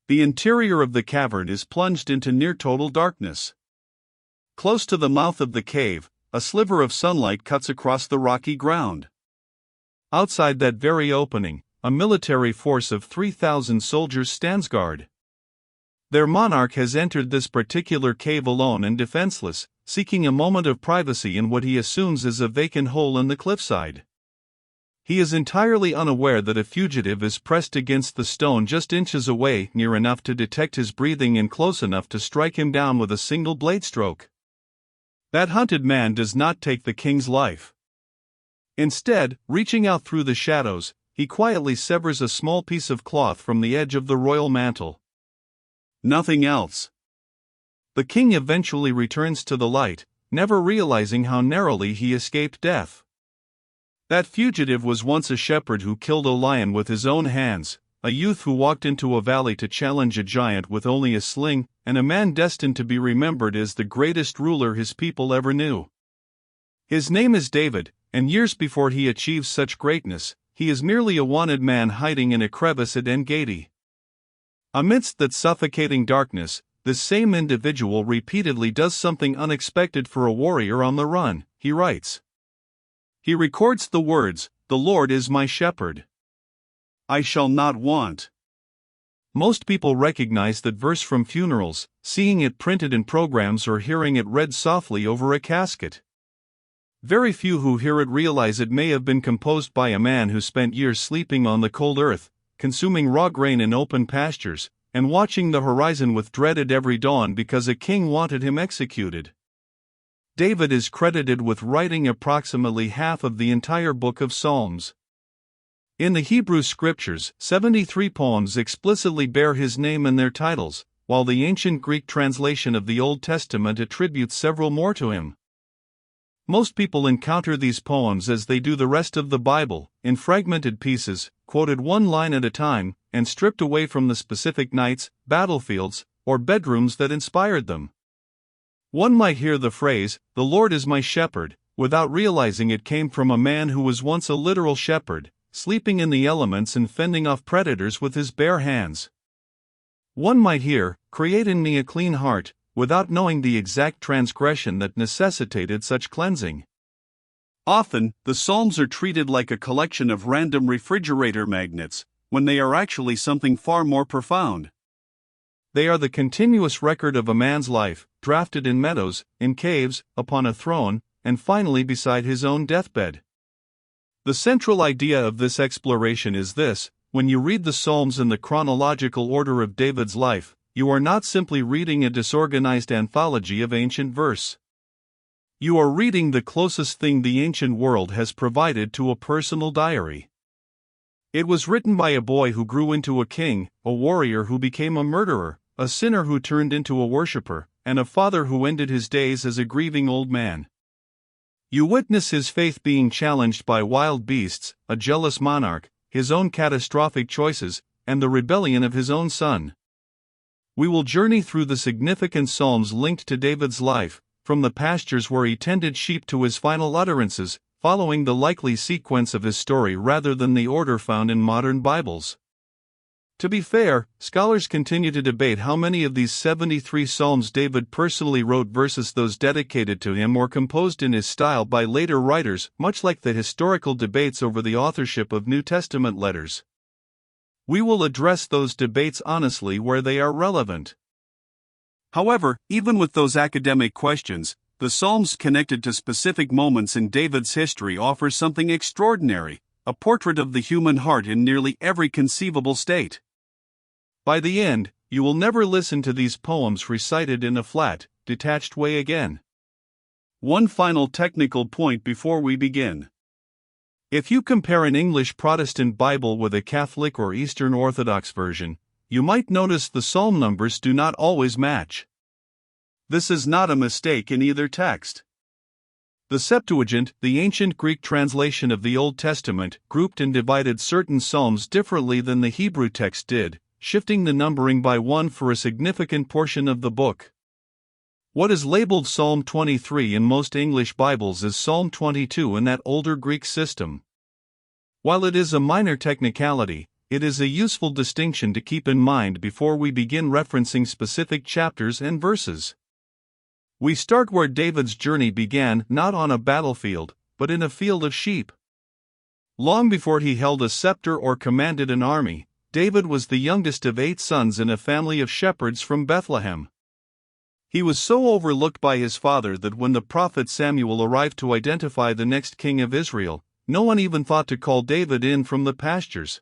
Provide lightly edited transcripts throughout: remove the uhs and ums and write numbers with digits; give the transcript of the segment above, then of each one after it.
The interior of the cavern is plunged into near-total darkness. Close to the mouth of the cave, a sliver of sunlight cuts across the rocky ground. Outside that very opening, a military force of 3,000 soldiers stands guard. Their monarch has entered this particular cave alone and defenseless, seeking a moment of privacy in what he assumes is a vacant hole in the cliffside. He is entirely unaware that a fugitive is pressed against the stone just inches away, near enough to detect his breathing and close enough to strike him down with a single blade stroke. That hunted man does not take the king's life. Instead, reaching out through the shadows, he quietly severs a small piece of cloth from the edge of the royal mantle. Nothing else. The king eventually returns to the light, never realizing how narrowly he escaped death. That fugitive was once a shepherd who killed a lion with his own hands, a youth who walked into a valley to challenge a giant with only a sling, and a man destined to be remembered as the greatest ruler his people ever knew. His name is David, and years before he achieves such greatness, he is merely a wanted man hiding in a crevice at En-Gedi. Amidst that suffocating darkness, this same individual repeatedly does something unexpected for a warrior on the run, he writes. He records the words, "The Lord is my shepherd. I shall not want." Most people recognize that verse from funerals, seeing it printed in programs or hearing it read softly over a casket. Very few who hear it realize it may have been composed by a man who spent years sleeping on the cold earth, consuming raw grain in open pastures, and watching the horizon with dread at every dawn because a king wanted him executed. David is credited with writing approximately half of the entire book of Psalms. In the Hebrew scriptures, 73 poems explicitly bear his name in their titles, while the ancient Greek translation of the Old Testament attributes several more to him. Most people encounter these poems as they do the rest of the Bible, in fragmented pieces, quoted one line at a time, and stripped away from the specific nights, battlefields, or bedrooms that inspired them. One might hear the phrase, "The Lord is my shepherd," without realizing it came from a man who was once a literal shepherd, sleeping in the elements and fending off predators with his bare hands. One might hear, "Create in me a clean heart," without knowing the exact transgression that necessitated such cleansing. Often, the Psalms are treated like a collection of random refrigerator magnets, when they are actually something far more profound. They are the continuous record of a man's life, drafted in meadows, in caves, upon a throne, and finally beside his own deathbed. The central idea of this exploration is this: when you read the Psalms in the chronological order of David's life, you are not simply reading a disorganized anthology of ancient verse. You are reading the closest thing the ancient world has provided to a personal diary. It was written by a boy who grew into a king, a warrior who became a murderer, a sinner who turned into a worshipper, and a father who ended his days as a grieving old man. You witness his faith being challenged by wild beasts, a jealous monarch, his own catastrophic choices, and the rebellion of his own son. We will journey through the significant psalms linked to David's life, from the pastures where he tended sheep to his final utterances, following the likely sequence of his story rather than the order found in modern Bibles. To be fair, scholars continue to debate how many of these 73 psalms David personally wrote versus those dedicated to him or composed in his style by later writers, much like the historical debates over the authorship of New Testament letters. We will address those debates honestly where they are relevant. However, even with those academic questions, the Psalms connected to specific moments in David's history offer something extraordinary, a portrait of the human heart in nearly every conceivable state. By the end, you will never listen to these poems recited in a flat, detached way again. One final technical point before we begin. If you compare an English Protestant Bible with a Catholic or Eastern Orthodox version, you might notice the psalm numbers do not always match. This is not a mistake in either text. The Septuagint, the ancient Greek translation of the Old Testament, grouped and divided certain psalms differently than the Hebrew text did, shifting the numbering by one for a significant portion of the book. What is labeled Psalm 23 in most English Bibles is Psalm 22 in that older Greek system. While it is a minor technicality, it is a useful distinction to keep in mind before we begin referencing specific chapters and verses. We start where David's journey began, not on a battlefield, but in a field of sheep. Long before he held a scepter or commanded an army, David was the youngest of 8 sons in a family of shepherds from Bethlehem. He was so overlooked by his father that when the prophet Samuel arrived to identify the next king of Israel, no one even thought to call David in from the pastures.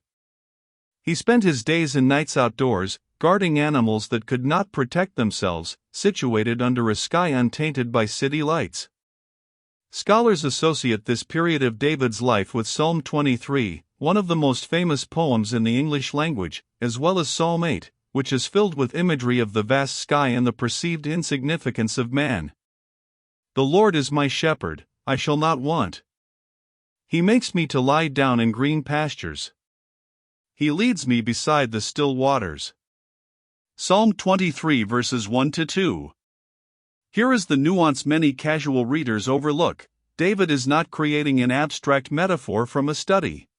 He spent his days and nights outdoors, guarding animals that could not protect themselves, situated under a sky untainted by city lights. Scholars associate this period of David's life with Psalm 23, one of the most famous poems in the English language, as well as Psalm 8, which is filled with imagery of the vast sky and the perceived insignificance of man. The Lord is my shepherd, I shall not want. He makes me to lie down in green pastures. He leads me beside the still waters. Psalm 23 verses 1-2. Here is the nuance many casual readers overlook. David is not creating an abstract metaphor from a study.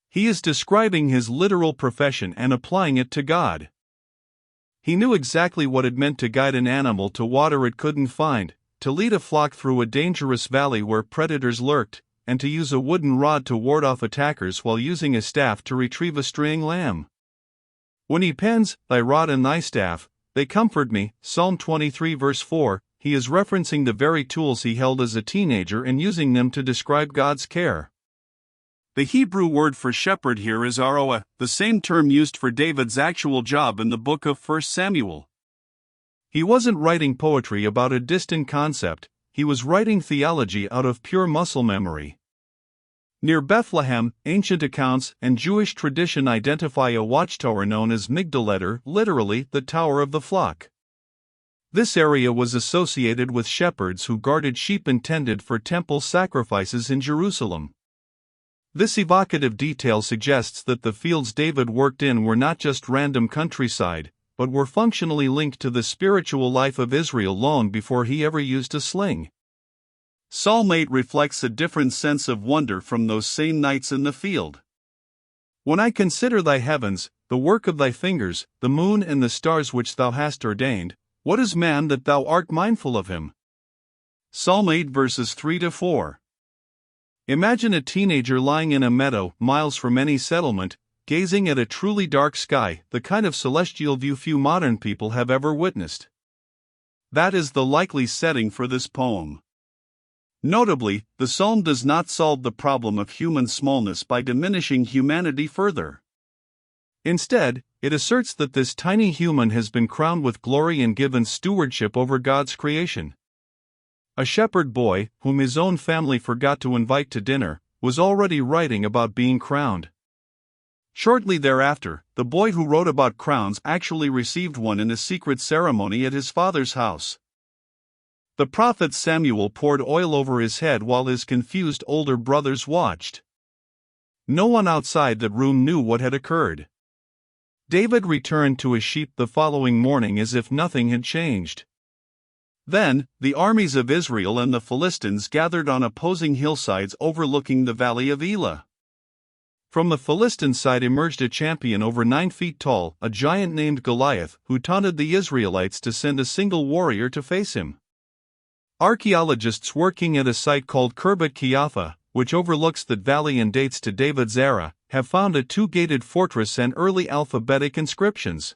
He is describing his literal profession and applying it to God. He knew exactly what it meant to guide an animal to water it couldn't find, to lead a flock through a dangerous valley where predators lurked, and to use a wooden rod to ward off attackers while using a staff to retrieve a straying lamb. When he pens, "Thy rod and thy staff, they comfort me," Psalm 23 verse 4, he is referencing the very tools he held as a teenager and using them to describe God's care. The Hebrew word for shepherd here is aroah, the same term used for David's actual job in the book of 1 Samuel. He wasn't writing poetry about a distant concept, he was writing theology out of pure muscle memory. Near Bethlehem, ancient accounts and Jewish tradition identify a watchtower known as Migdaleter, literally, the tower of the flock. This area was associated with shepherds who guarded sheep intended for temple sacrifices in Jerusalem. This evocative detail suggests that the fields David worked in were not just random countryside, but were functionally linked to the spiritual life of Israel long before he ever used a sling. Psalm 8 reflects a different sense of wonder from those same nights in the field. When I consider thy heavens, the work of thy fingers, the moon and the stars which thou hast ordained, what is man that thou art mindful of him? Psalm 8 verses 3-4. Imagine a teenager lying in a meadow, miles from any settlement, gazing at a truly dark sky, the kind of celestial view few modern people have ever witnessed. That is the likely setting for this poem. Notably, the psalm does not solve the problem of human smallness by diminishing humanity further. Instead, it asserts that this tiny human has been crowned with glory and given stewardship over God's creation. A shepherd boy, whom his own family forgot to invite to dinner, was already writing about being crowned. Shortly thereafter, the boy who wrote about crowns actually received one in a secret ceremony at his father's house. The prophet Samuel poured oil over his head while his confused older brothers watched. No one outside that room knew what had occurred. David returned to his sheep the following morning as if nothing had changed. Then, the armies of Israel and the Philistines gathered on opposing hillsides overlooking the valley of Elah. From the Philistine side emerged a champion over 9 feet tall, a giant named Goliath, who taunted the Israelites to send a single warrior to face him. Archaeologists working at a site called Khirbet Kiafa, which overlooks that valley and dates to David's era, have found a 2-gated fortress and early alphabetic inscriptions.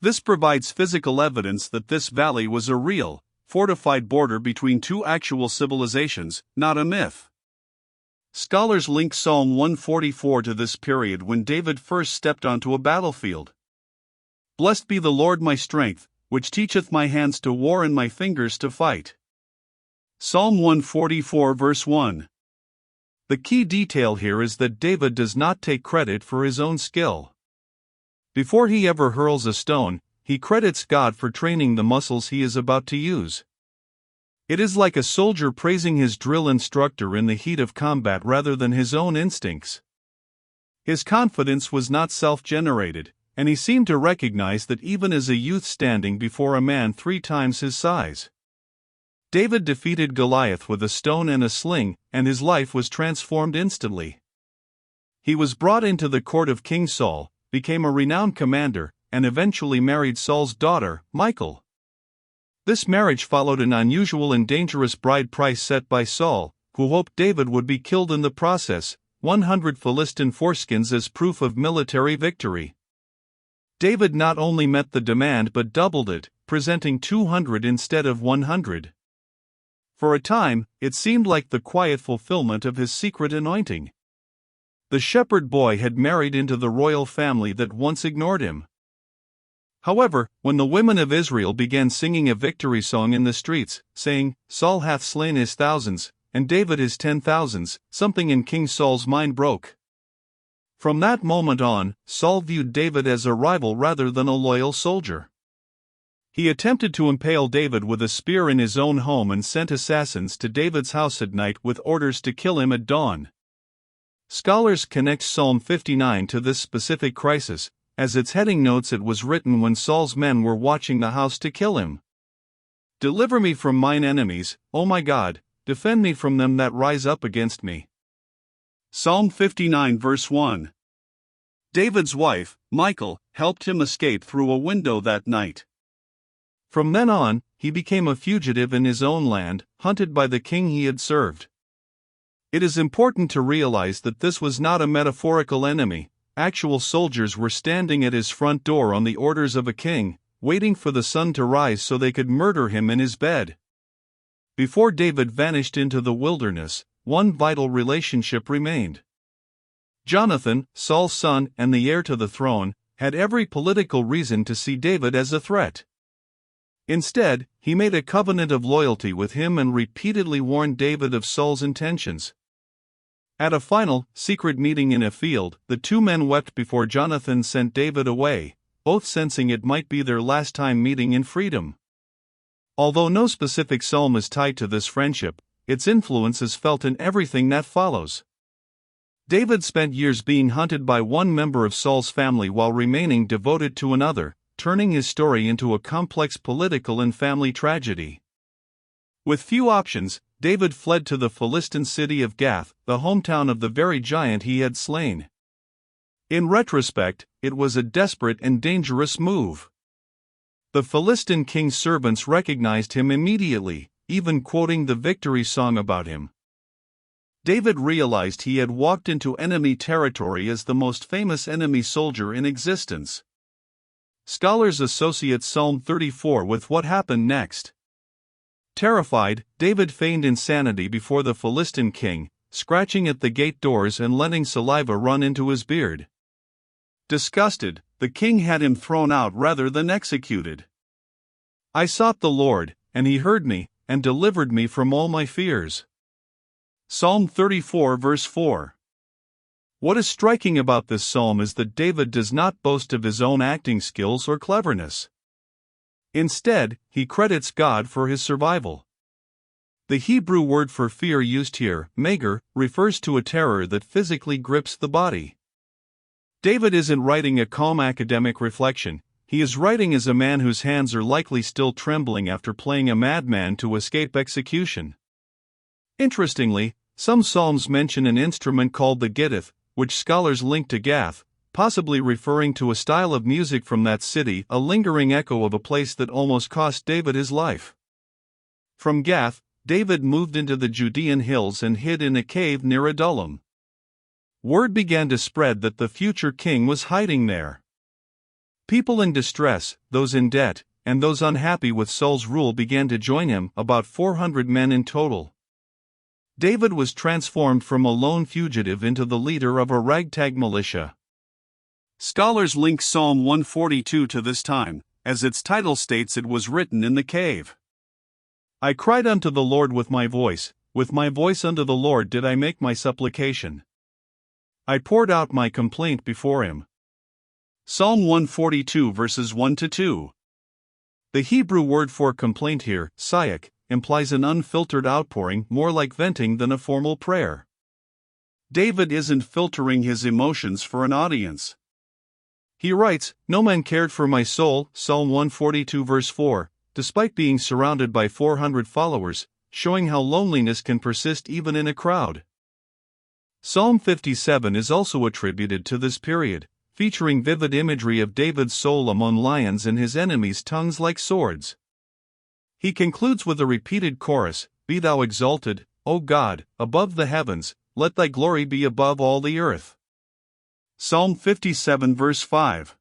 This provides physical evidence that this valley was a real, fortified border between 2 actual civilizations, not a myth. Scholars link Psalm 144 to this period when David first stepped onto a battlefield. Blessed be the Lord my strength, which teacheth my hands to war and my fingers to fight. Psalm 144 verse 1. The key detail here is that David does not take credit for his own skill. Before he ever hurls a stone, he credits God for training the muscles he is about to use. It is like a soldier praising his drill instructor in the heat of combat rather than his own instincts. His confidence was not self-generated, and he seemed to recognize that even as a youth standing before a man 3 times his size. David defeated Goliath with a stone and a sling, and his life was transformed instantly. He was brought into the court of King Saul, became a renowned commander, and eventually married Saul's daughter, Michal. This marriage followed an unusual and dangerous bride price set by Saul, who hoped David would be killed in the process, 100 Philistine foreskins as proof of military victory. David not only met the demand but doubled it, presenting 200 instead of 100. For a time, it seemed like the quiet fulfillment of his secret anointing. The shepherd boy had married into the royal family that once ignored him. However, when the women of Israel began singing a victory song in the streets, saying, "Saul hath slain his thousands, and David his 10,000s, something in King Saul's mind broke. From that moment on, Saul viewed David as a rival rather than a loyal soldier. He attempted to impale David with a spear in his own home and sent assassins to David's house at night with orders to kill him at dawn. Scholars connect Psalm 59 to this specific crisis, as its heading notes it was written when Saul's men were watching the house to kill him. "Deliver me from mine enemies, O my God, defend me from them that rise up against me." Psalm 59 verse 1. David's wife, Michal, helped him escape through a window that night. From then on, he became a fugitive in his own land, hunted by the king he had served. It is important to realize that this was not a metaphorical enemy. Actual soldiers were standing at his front door on the orders of a king, waiting for the sun to rise so they could murder him in his bed. Before David vanished into the wilderness, one vital relationship remained. Jonathan, Saul's son and the heir to the throne, had every political reason to see David as a threat. Instead, he made a covenant of loyalty with him and repeatedly warned David of Saul's intentions. At a final, secret meeting in a field, the two men wept before Jonathan sent David away, both sensing it might be their last time meeting in freedom. Although no specific psalm is tied to this friendship, its influence is felt in everything that follows. David spent years being hunted by one member of Saul's family while remaining devoted to another, turning his story into a complex political and family tragedy. With few options, David fled to the Philistine city of Gath, the hometown of the very giant he had slain. In retrospect, it was a desperate and dangerous move. The Philistine king's servants recognized him immediately, even quoting the victory song about him. David realized he had walked into enemy territory as the most famous enemy soldier in existence. Scholars associate Psalm 34 with what happened next. Terrified, David feigned insanity before the Philistine king, scratching at the gate doors and letting saliva run into his beard. Disgusted, the king had him thrown out rather than executed. "I sought the Lord, and he heard me, and delivered me from all my fears." Psalm 34 verse 4. What is striking about this psalm is that David does not boast of his own acting skills or cleverness. Instead, he credits God for his survival. The Hebrew word for fear used here, mager, refers to a terror that physically grips the body. David isn't writing a calm academic reflection, he is writing as a man whose hands are likely still trembling after playing a madman to escape execution. Interestingly, some psalms mention an instrument called the gittith, which scholars link to Gath, possibly referring to a style of music from that city, a lingering echo of a place that almost cost David his life. From Gath, David moved into the Judean hills and hid in a cave near Adullam. Word began to spread that the future king was hiding there. People in distress, those in debt, and those unhappy with Saul's rule began to join him, about 400 men in total. David was transformed from a lone fugitive into the leader of a ragtag militia. Scholars link Psalm 142 to this time, as its title states it was written in the cave. "I cried unto the Lord with my voice unto the Lord did I make my supplication. I poured out my complaint before him." Psalm 142 verses 1-2. The Hebrew word for complaint here, sayak, implies an unfiltered outpouring, more like venting than a formal prayer. David isn't filtering his emotions for an audience. He writes, "No man cared for my soul," Psalm 142 verse 4, despite being surrounded by 400 followers, showing how loneliness can persist even in a crowd. Psalm 57 is also attributed to this period, featuring vivid imagery of David's soul among lions and his enemies' tongues like swords. He concludes with a repeated chorus, "Be thou exalted, O God, above the heavens, let thy glory be above all the earth." Psalm 57 verse 5.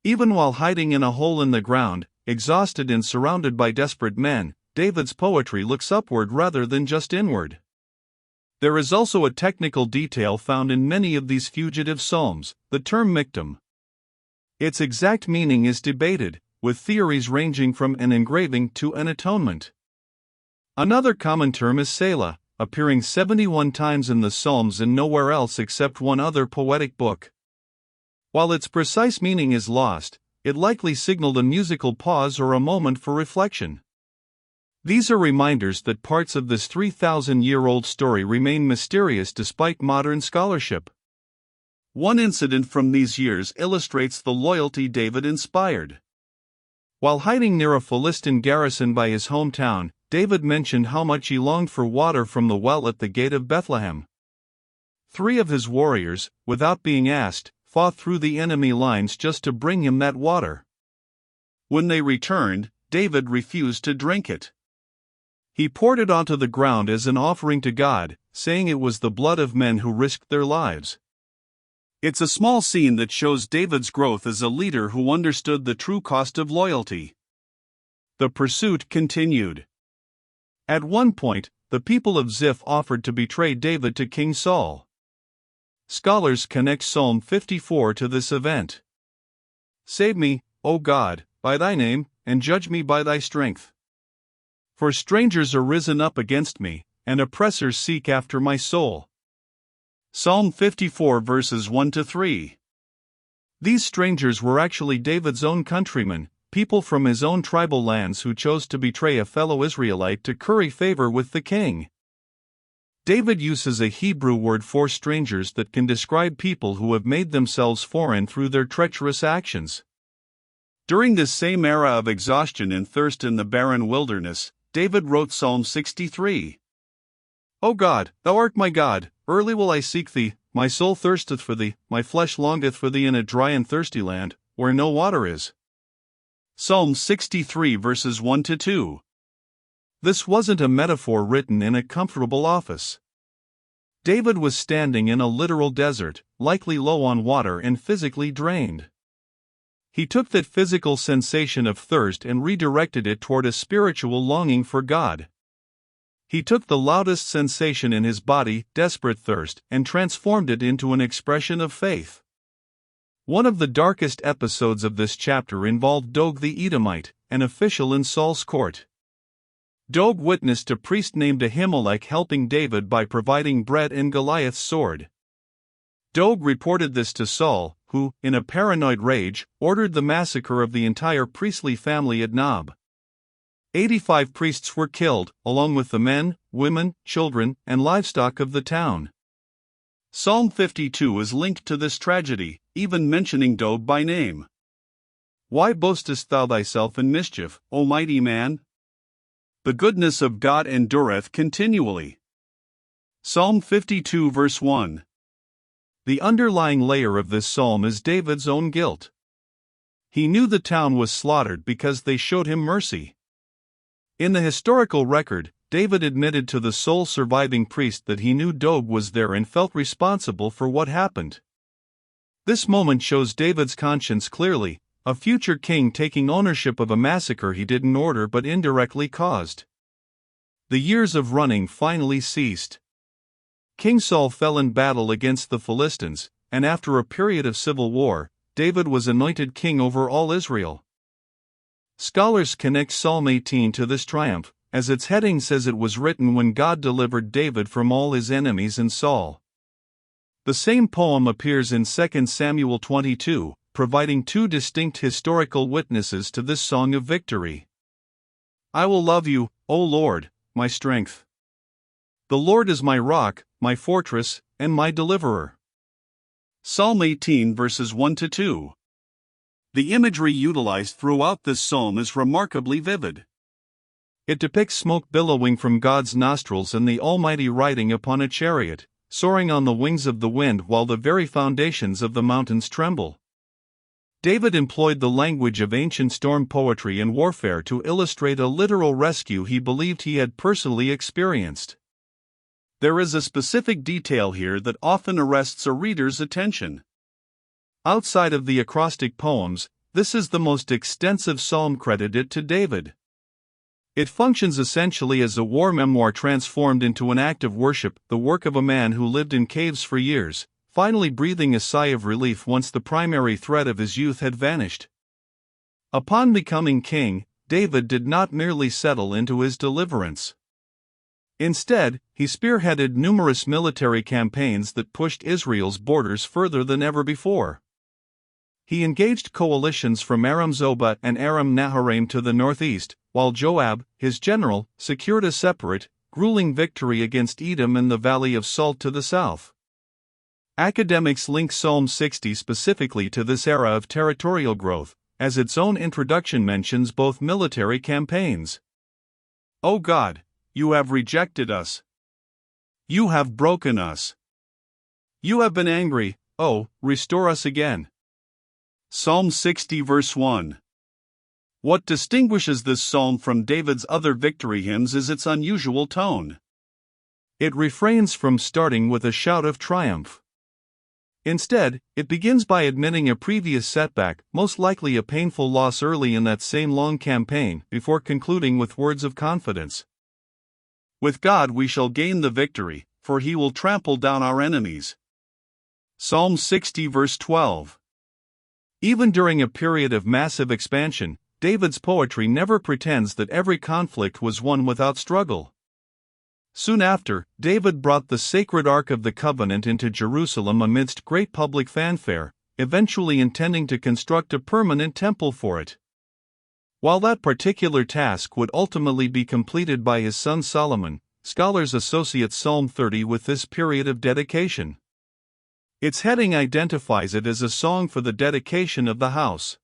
Even while hiding in a hole in the ground, exhausted and surrounded by desperate men, David's poetry looks upward rather than just inward. There is also a technical detail found in many of these fugitive psalms, the term miktam. Its exact meaning is debated, with theories ranging from an engraving to an atonement. Another common term is Selah, appearing 71 times in the Psalms and nowhere else except one other poetic book. While its precise meaning is lost, it likely signaled a musical pause or a moment for reflection. These are reminders that parts of this 3,000-year-old story remain mysterious despite modern scholarship. One incident from these years illustrates the loyalty David inspired. While hiding near a Philistine garrison by his hometown, David mentioned how much he longed for water from the well at the gate of Bethlehem. 3 of his warriors, without being asked, fought through the enemy lines just to bring him that water. When they returned, David refused to drink it. He poured it onto the ground as an offering to God, saying it was the blood of men who risked their lives. It's a small scene that shows David's growth as a leader who understood the true cost of loyalty. The pursuit continued. At one point, the people of Ziph offered to betray David to King Saul. Scholars connect Psalm 54 to this event. "Save me, O God, by thy name, and judge me by thy strength. For strangers are risen up against me, and oppressors seek after my soul." Psalm 54 verses 1-3. These strangers were actually David's own countrymen, people from his own tribal lands who chose to betray a fellow Israelite to curry favor with the king. David uses a Hebrew word for strangers that can describe people who have made themselves foreign through their treacherous actions. During this same era of exhaustion and thirst in the barren wilderness, David wrote Psalm 63. "O God, thou art my God, early will I seek thee, my soul thirsteth for thee, my flesh longeth for thee in a dry and thirsty land, where no water is." Psalm 63 verses 1-2. This wasn't a metaphor written in a comfortable office. David was standing in a literal desert, likely low on water and physically drained. He took that physical sensation of thirst and redirected it toward a spiritual longing for God. He took the loudest sensation in his body, desperate thirst, and transformed it into an expression of faith. One of the darkest episodes of this chapter involved Doeg the Edomite, an official in Saul's court. Doeg witnessed a priest named Ahimelech helping David by providing bread and Goliath's sword. Doeg reported this to Saul, who, in a paranoid rage, ordered the massacre of the entire priestly family at Nob. 85 priests were killed, along with the men, women, children, and livestock of the town. Psalm 52 is linked to this tragedy, even mentioning Doeg by name. "Why boastest thou thyself in mischief, O mighty man? The goodness of God endureth continually." Psalm 52 verse 1. The underlying layer of this psalm is David's own guilt. He knew the town was slaughtered because they showed him mercy. In the historical record, David admitted to the sole surviving priest that he knew Doeg was there and felt responsible for what happened. This moment shows David's conscience clearly, a future king taking ownership of a massacre he didn't order but indirectly caused. The years of running finally ceased. King Saul fell in battle against the Philistines, and after a period of civil war, David was anointed king over all Israel. Scholars connect Psalm 18 to this triumph, as its heading says it was written when God delivered David from all his enemies and Saul. The same poem appears in 2 Samuel 22, providing 2 distinct historical witnesses to this song of victory. "I will love you, O Lord, my strength. The Lord is my rock, my fortress, and my deliverer." Psalm 18 verses 1-2. The imagery utilized throughout this psalm is remarkably vivid. It depicts smoke billowing from God's nostrils and the Almighty riding upon a chariot, soaring on the wings of the wind while the very foundations of the mountains tremble. David employed the language of ancient storm poetry and warfare to illustrate a literal rescue he believed he had personally experienced. There is a specific detail here that often arrests a reader's attention. Outside of the acrostic poems, this is the most extensive psalm credited to David. It functions essentially as a war memoir transformed into an act of worship, the work of a man who lived in caves for years, finally breathing a sigh of relief once the primary threat of his youth had vanished. Upon becoming king, David did not merely settle into his deliverance. Instead, he spearheaded numerous military campaigns that pushed Israel's borders further than ever before. He engaged coalitions from Aram Zobah and Aram Naharaim to the northeast, while Joab, his general, secured a separate, grueling victory against Edom and the Valley of Salt to the south. Academics link Psalm 60 specifically to this era of territorial growth, as its own introduction mentions both military campaigns. O God, you have rejected us. You have broken us. You have been angry, oh, restore us again. Psalm 60 verse 1. What distinguishes this psalm from David's other victory hymns is its unusual tone. It refrains from starting with a shout of triumph. Instead, it begins by admitting a previous setback, most likely a painful loss early in that same long campaign, before concluding with words of confidence. With God we shall gain the victory, for he will trample down our enemies. Psalm 60 verse 12. Even during a period of massive expansion, David's poetry never pretends that every conflict was won without struggle. Soon after, David brought the sacred Ark of the Covenant into Jerusalem amidst great public fanfare, eventually intending to construct a permanent temple for it. While that particular task would ultimately be completed by his son Solomon, scholars associate Psalm 30 with this period of dedication. Its heading identifies it as a song for the dedication of the house.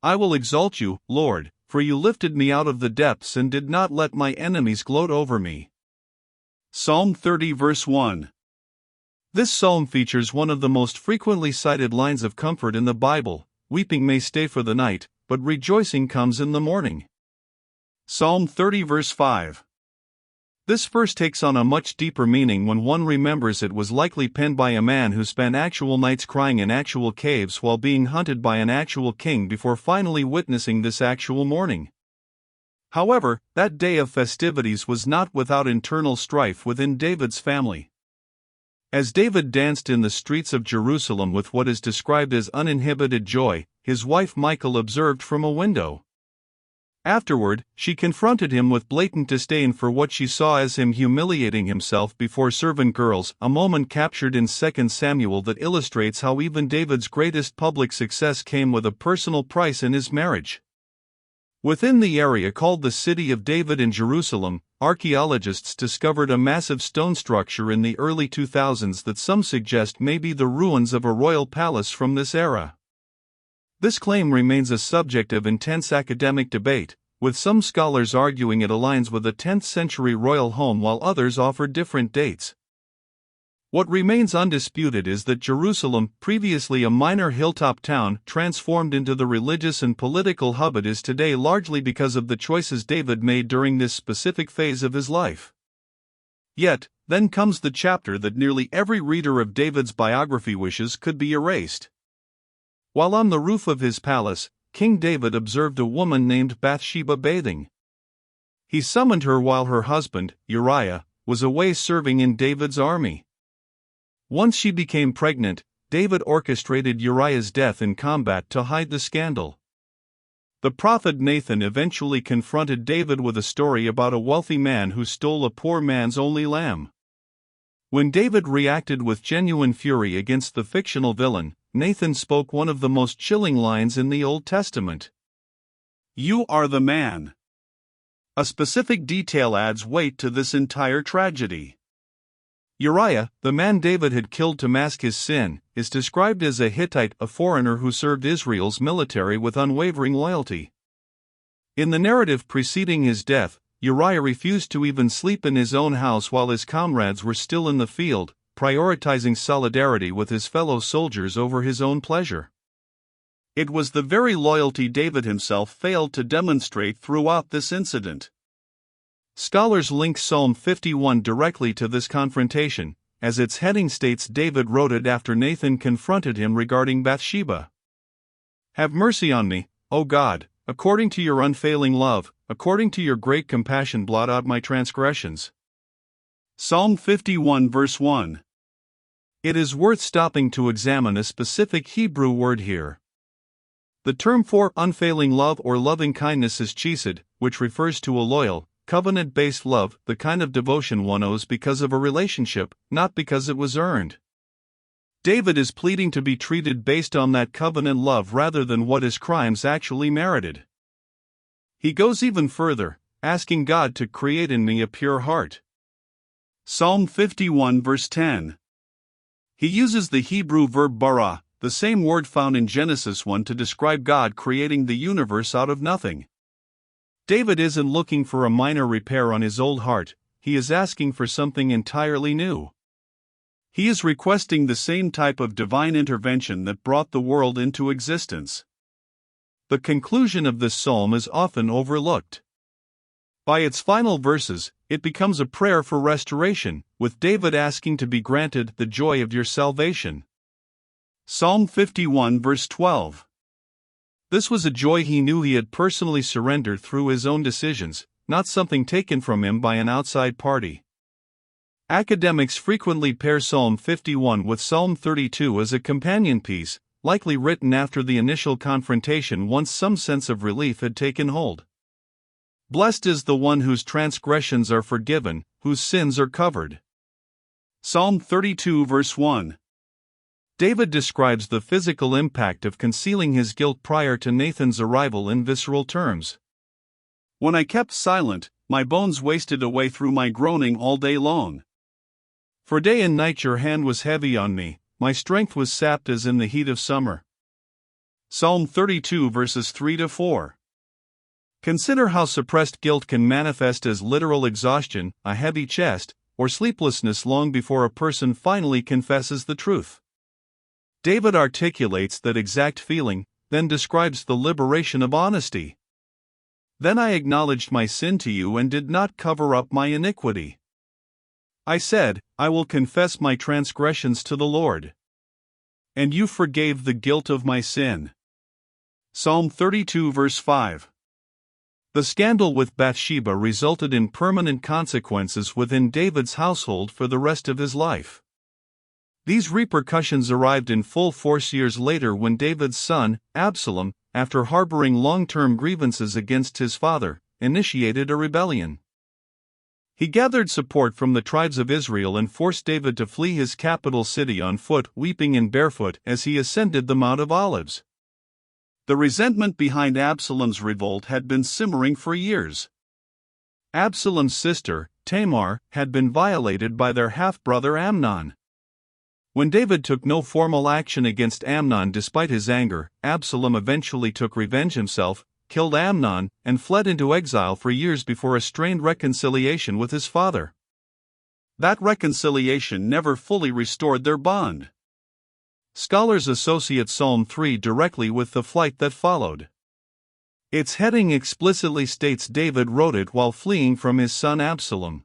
I will exalt you, Lord, for you lifted me out of the depths and did not let my enemies gloat over me. Psalm 30 verse 1. This psalm features one of the most frequently cited lines of comfort in the Bible: weeping may stay for the night, but rejoicing comes in the morning. Psalm 30 verse 5. This verse takes on a much deeper meaning when one remembers it was likely penned by a man who spent actual nights crying in actual caves while being hunted by an actual king before finally witnessing this actual morning. However, that day of festivities was not without internal strife within David's family. As David danced in the streets of Jerusalem with what is described as uninhibited joy, his wife Michal observed from a window. Afterward, she confronted him with blatant disdain for what she saw as him humiliating himself before servant girls, a moment captured in 2 Samuel that illustrates how even David's greatest public success came with a personal price in his marriage. Within the area called the City of David in Jerusalem, archaeologists discovered a massive stone structure in the early 2000s that some suggest may be the ruins of a royal palace from this era. This claim remains a subject of intense academic debate, with some scholars arguing it aligns with a 10th century royal home while others offer different dates. What remains undisputed is that Jerusalem, previously a minor hilltop town, transformed into the religious and political hub it is today largely because of the choices David made during this specific phase of his life. Yet, then comes the chapter that nearly every reader of David's biography wishes could be erased. While on the roof of his palace, King David observed a woman named Bathsheba bathing. He summoned her while her husband, Uriah, was away serving in David's army. Once she became pregnant, David orchestrated Uriah's death in combat to hide the scandal. The prophet Nathan eventually confronted David with a story about a wealthy man who stole a poor man's only lamb. When David reacted with genuine fury against the fictional villain, Nathan spoke one of the most chilling lines in the Old Testament. You are the man. A specific detail adds weight to this entire tragedy. Uriah, the man David had killed to mask his sin, is described as a Hittite, a foreigner who served Israel's military with unwavering loyalty. In the narrative preceding his death, Uriah refused to even sleep in his own house while his comrades were still in the field, prioritizing solidarity with his fellow soldiers over his own pleasure. It was the very loyalty David himself failed to demonstrate throughout this incident. Scholars link Psalm 51 directly to this confrontation, as its heading states David wrote it after Nathan confronted him regarding Bathsheba. "Have mercy on me, O God, according to your unfailing love, according to your great compassion blot out my transgressions." Psalm 51 verse 1. It is worth stopping to examine a specific Hebrew word here. The term for unfailing love or loving kindness is chesed, which refers to a loyal, covenant-based love, the kind of devotion one owes because of a relationship, not because it was earned. David is pleading to be treated based on that covenant love rather than what his crimes actually merited. He goes even further, asking God to create in me a pure heart. Psalm 51 verse 10. He uses the Hebrew verb bara, the same word found in Genesis 1 to describe God creating the universe out of nothing. David isn't looking for a minor repair on his old heart, he is asking for something entirely new. He is requesting the same type of divine intervention that brought the world into existence. The conclusion of this psalm is often overlooked. By its final verses, it becomes a prayer for restoration, with David asking to be granted the joy of your salvation. Psalm 51 verse 12. This was a joy he knew he had personally surrendered through his own decisions, not something taken from him by an outside party. Academics frequently pair Psalm 51 with Psalm 32 as a companion piece, likely written after the initial confrontation once some sense of relief had taken hold. Blessed is the one whose transgressions are forgiven, whose sins are covered. Psalm 32 verse 1. David describes the physical impact of concealing his guilt prior to Nathan's arrival in visceral terms. "When I kept silent, my bones wasted away through my groaning all day long. For day and night your hand was heavy on me, my strength was sapped as in the heat of summer." Psalm 32 verses 3-4. Consider how suppressed guilt can manifest as literal exhaustion, a heavy chest, or sleeplessness long before a person finally confesses the truth. David articulates that exact feeling, then describes the liberation of honesty. "Then I acknowledged my sin to you and did not cover up my iniquity. I said, I will confess my transgressions to the Lord. And you forgave the guilt of my sin." Psalm 32 verse 5. The scandal with Bathsheba resulted in permanent consequences within David's household for the rest of his life. These repercussions arrived in full force years later when David's son, Absalom, after harboring long-term grievances against his father, initiated a rebellion. He gathered support from the tribes of Israel and forced David to flee his capital city on foot, weeping and barefoot, as he ascended the Mount of Olives. The resentment behind Absalom's revolt had been simmering for years. Absalom's sister, Tamar, had been violated by their half-brother Amnon. When David took no formal action against Amnon despite his anger, Absalom eventually took revenge himself, killed Amnon, and fled into exile for years before a strained reconciliation with his father. That reconciliation never fully restored their bond. Scholars associate Psalm 3 directly with the flight that followed. Its heading explicitly states David wrote it while fleeing from his son Absalom.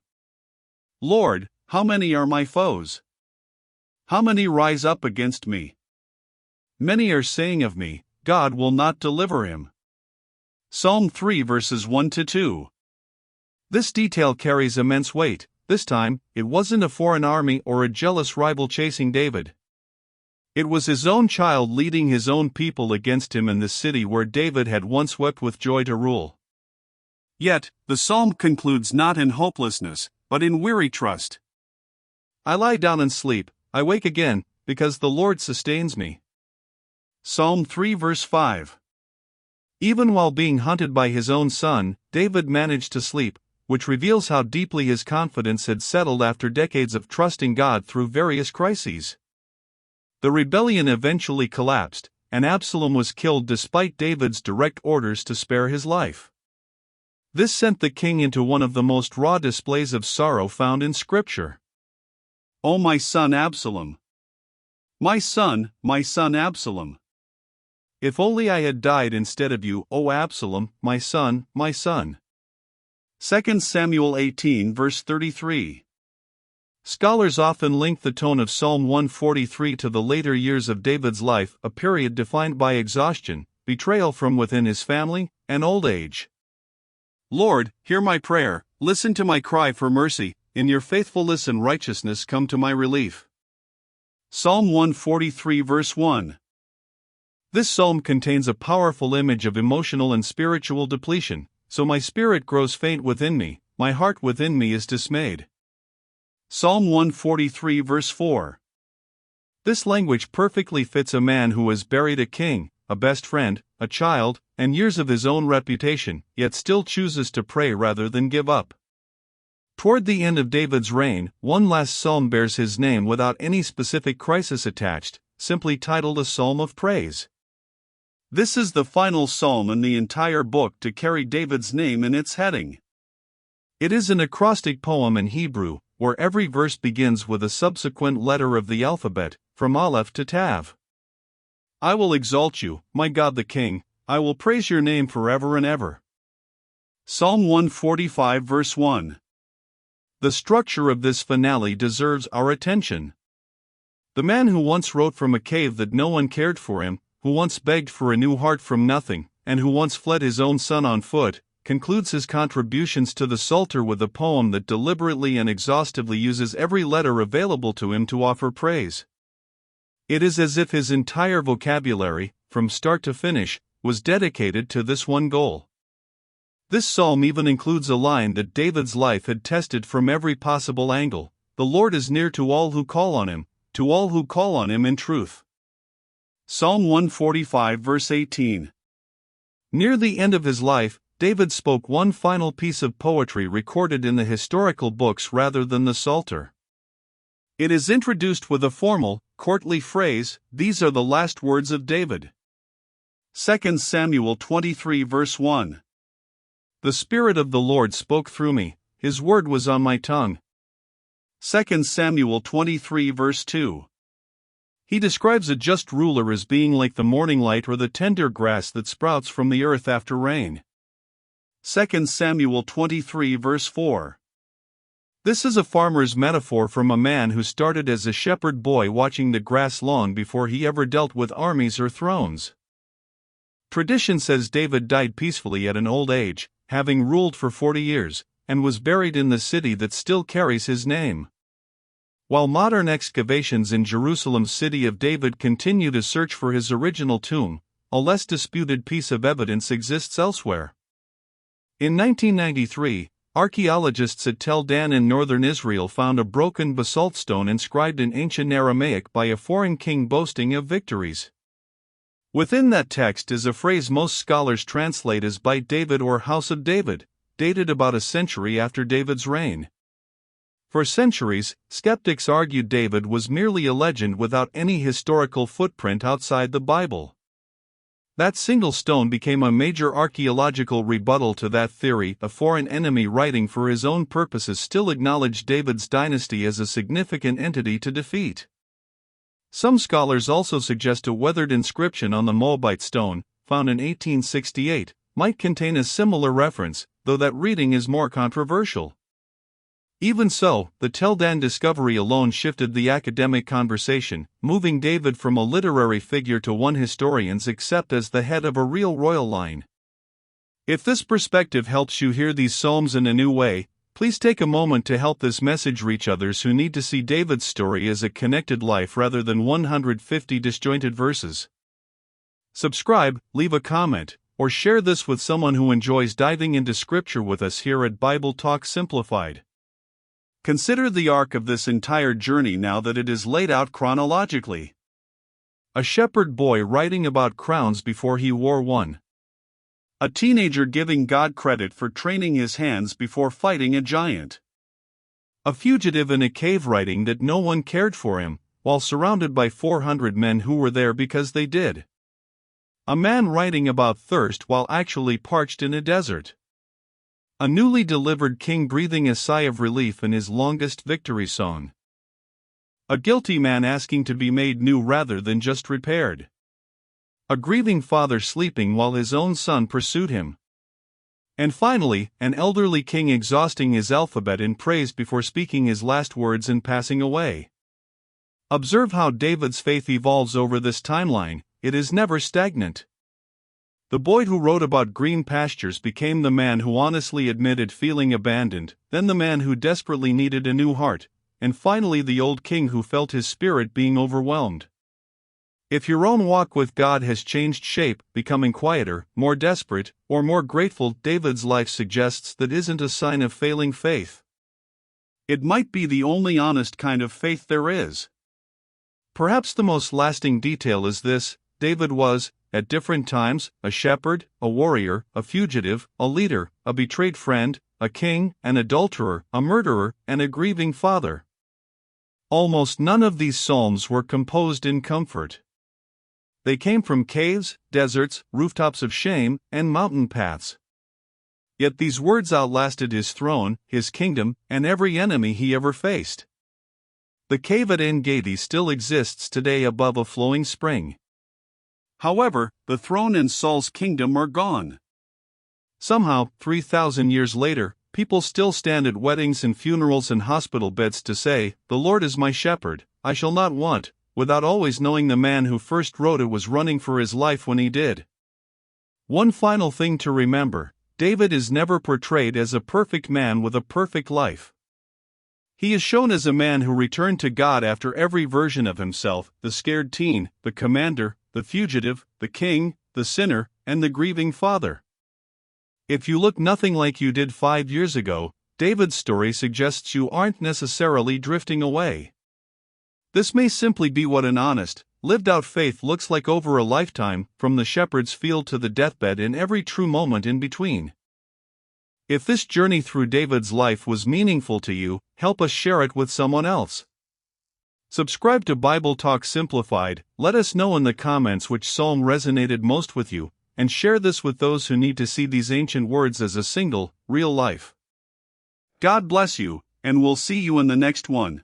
"Lord, how many are my foes? How many rise up against me? Many are saying of me, God will not deliver him." Psalm 3 verses 1-2. This detail carries immense weight. This time, it wasn't a foreign army or a jealous rival chasing David. It was his own child leading his own people against him in the city where David had once wept with joy to rule. Yet, the psalm concludes not in hopelessness, but in weary trust. "I lie down and sleep, I wake again, because the Lord sustains me." Psalm 3 verse 5. Even while being hunted by his own son, David managed to sleep, which reveals how deeply his confidence had settled after decades of trusting God through various crises. The rebellion eventually collapsed, and Absalom was killed despite David's direct orders to spare his life. This sent the king into one of the most raw displays of sorrow found in Scripture. "O my son Absalom! My son Absalom! If only I had died instead of you, O Absalom, my son, my son." 2 Samuel 18 verse 33. Scholars often link the tone of Psalm 143 to the later years of David's life, a period defined by exhaustion, betrayal from within his family, and old age. "Lord, hear my prayer, listen to my cry for mercy, in your faithfulness and righteousness come to my relief." Psalm 143 verse 1. This psalm contains a powerful image of emotional and spiritual depletion. "So my spirit grows faint within me, my heart within me is dismayed." Psalm 143 verse 4. This language perfectly fits a man who has buried a king, a best friend, a child, and years of his own reputation, yet still chooses to pray rather than give up. Toward the end of David's reign, one last psalm bears his name without any specific crisis attached, simply titled a Psalm of Praise. This is the final psalm in the entire book to carry David's name in its heading. It is an acrostic poem in Hebrew, where every verse begins with a subsequent letter of the alphabet, from Aleph to Tav. "I will exalt you, my God the King, I will praise your name forever and ever." Psalm 145 verse 1. The structure of this finale deserves our attention. The man who once wrote from a cave that no one cared for him, who once begged for a new heart from nothing, and who once fled his own son on foot, concludes his contributions to the Psalter with a poem that deliberately and exhaustively uses every letter available to him to offer praise. It is as if his entire vocabulary, from start to finish, was dedicated to this one goal. This psalm even includes a line that David's life had tested from every possible angle: "The Lord is near to all who call on him in truth." Psalm 145 verse 18. Near the end of his life, David spoke one final piece of poetry recorded in the historical books rather than the Psalter. It is introduced with a formal, courtly phrase: "These are the last words of David." 2 Samuel 23 verse 1. "The Spirit of the Lord spoke through me, his word was on my tongue." 2 Samuel 23 verse 2. He describes a just ruler as being like the morning light or the tender grass that sprouts from the earth after rain. 2 Samuel 23 verse 4. This is a farmer's metaphor from a man who started as a shepherd boy watching the grass long before he ever dealt with armies or thrones. Tradition says David died peacefully at an old age, having ruled for 40 years, and was buried in the city that still carries his name. While modern excavations in Jerusalem's City of David continue to search for his original tomb, a less disputed piece of evidence exists elsewhere. In 1993, archaeologists at Tel Dan in northern Israel found a broken basalt stone inscribed in ancient Aramaic by a foreign king boasting of victories. Within that text is a phrase most scholars translate as "by David" or "House of David," dated about a century after David's reign. For centuries, skeptics argued David was merely a legend without any historical footprint outside the Bible. That single stone became a major archaeological rebuttal to that theory. A foreign enemy writing for his own purposes still acknowledged David's dynasty as a significant entity to defeat. Some scholars also suggest a weathered inscription on the Moabite stone, found in 1868, might contain a similar reference, though that reading is more controversial. Even so, the Tel Dan discovery alone shifted the academic conversation, moving David from a literary figure to one historians accept as the head of a real royal line. If this perspective helps you hear these psalms in a new way, please take a moment to help this message reach others who need to see David's story as a connected life rather than 150 disjointed verses. Subscribe, leave a comment, or share this with someone who enjoys diving into Scripture with us here at Bible Talk Simplified. Consider the arc of this entire journey now that it is laid out chronologically. A shepherd boy writing about crowns before he wore one. A teenager giving God credit for training his hands before fighting a giant. A fugitive in a cave writing that no one cared for him, while surrounded by 400 men who were there because they did. A man writing about thirst while actually parched in a desert. A newly delivered king breathing a sigh of relief in his longest victory song. A guilty man asking to be made new rather than just repaired. A grieving father sleeping while his own son pursued him. And finally, an elderly king exhausting his alphabet in praise before speaking his last words and passing away. Observe how David's faith evolves over this timeline. It is never stagnant. The boy who wrote about green pastures became the man who honestly admitted feeling abandoned, then the man who desperately needed a new heart, and finally the old king who felt his spirit being overwhelmed. If your own walk with God has changed shape, becoming quieter, more desperate, or more grateful, David's life suggests that isn't a sign of failing faith. It might be the only honest kind of faith there is. Perhaps the most lasting detail is this: David was, at different times, a shepherd, a warrior, a fugitive, a leader, a betrayed friend, a king, an adulterer, a murderer, and a grieving father. Almost none of these psalms were composed in comfort. They came from caves, deserts, rooftops of shame, and mountain paths. Yet these words outlasted his throne, his kingdom, and every enemy he ever faced. The cave at En-Gedi still exists today above a flowing spring. However, the throne and Saul's kingdom are gone. Somehow, 3,000 years later, people still stand at weddings and funerals and hospital beds to say, "The Lord is my shepherd, I shall not want," without always knowing the man who first wrote it was running for his life when he did. One final thing to remember: David is never portrayed as a perfect man with a perfect life. He is shown as a man who returned to God after every version of himself: the scared teen, the commander, the fugitive, the king, the sinner, and the grieving father. If you look nothing like you did 5 years ago, David's story suggests you aren't necessarily drifting away. This may simply be what an honest, lived-out faith looks like over a lifetime, from the shepherd's field to the deathbed and every true moment in between. If this journey through David's life was meaningful to you, help us share it with someone else. Subscribe to Bible Talk Simplified, let us know in the comments which psalm resonated most with you, and share this with those who need to see these ancient words as a single, real life. God bless you, and we'll see you in the next one.